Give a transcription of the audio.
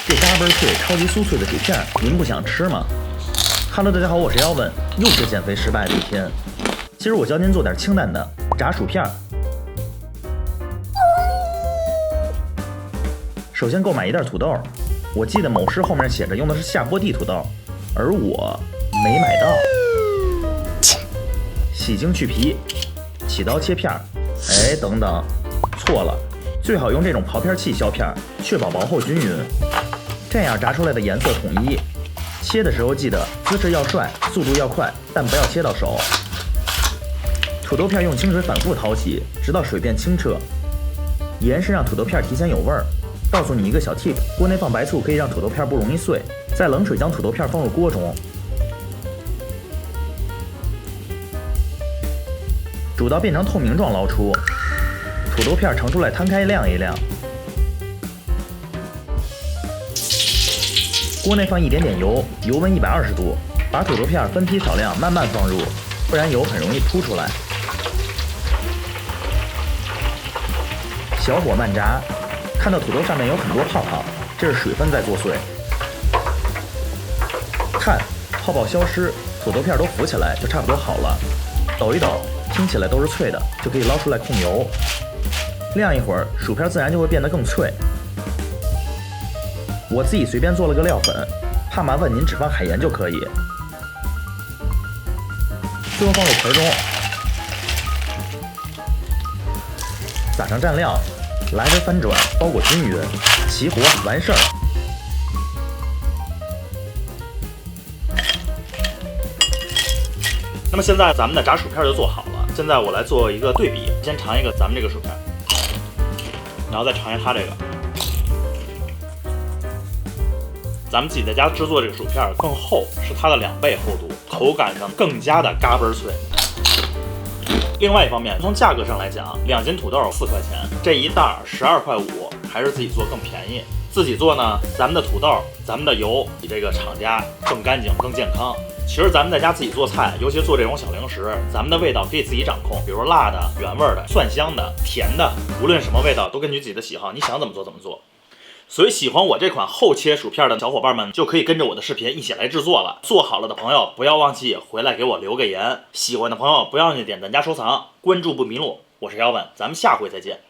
这嘎嘣脆、超级酥脆的薯片，您不想吃吗？Hello， 大家好，我是Alvin，又是减肥失败的一天。其实我教您做点清淡的炸薯片。首先购买一袋土豆，我记得某市后面写着用的是下坡地土豆，而我没买到。洗净去皮，起刀切片。哎，等等，错了，最好用这种刨片器削片，确保薄厚均匀，这样炸出来的颜色统一。切的时候记得姿势要帅，速度要快，但不要切到手。土豆片用清水反复淘洗，直到水变清澈。盐是让土豆片提前有味儿。告诉你一个小 tip， 锅内放白醋可以让土豆片不容易碎。在冷水将土豆片放入锅中，煮到变成透明状捞出。土豆片盛出来摊开晾一晾。锅内放一点点油，油温120度，把土豆片分批少量慢慢放入，不然油很容易扑出来。小火慢炸，看到土豆上面有很多泡泡，这是水分在作祟。看，泡泡消失，土豆片都浮起来，就差不多好了。抖一抖，听起来都是脆的，就可以捞出来控油。晾一会儿，薯片自然就会变得更脆。我自己随便做了个料粉，怕麻烦您只放海盐就可以。最后放入盆中，撒上蘸料，来回翻转，包裹均匀，起火完事儿。那么现在咱们的炸薯片就做好了。现在我来做一个对比，先尝一个咱们这个薯片，然后再尝一它这个。咱们自己在家制作这个薯片更厚，是它的2倍厚度，口感上更加的嘎嘣脆。另外一方面，从价格上来讲，2斤土豆4块钱，这一袋12块5，还是自己做更便宜。自己做呢，咱们的土豆、咱们的油比这个厂家更干净、更健康。其实咱们在家自己做菜，尤其做这种小零食，咱们的味道可以自己掌控，比如辣的、原味的、蒜香的、甜的，无论什么味道都根据自己的喜好，你想怎么做怎么做。所以喜欢我这款厚切薯片的小伙伴们，就可以跟着我的视频一起来制作了。做好了的朋友不要忘记回来给我留个言，喜欢的朋友不要忘记点赞加收藏，关注不迷路。我是Alvin，咱们下回再见。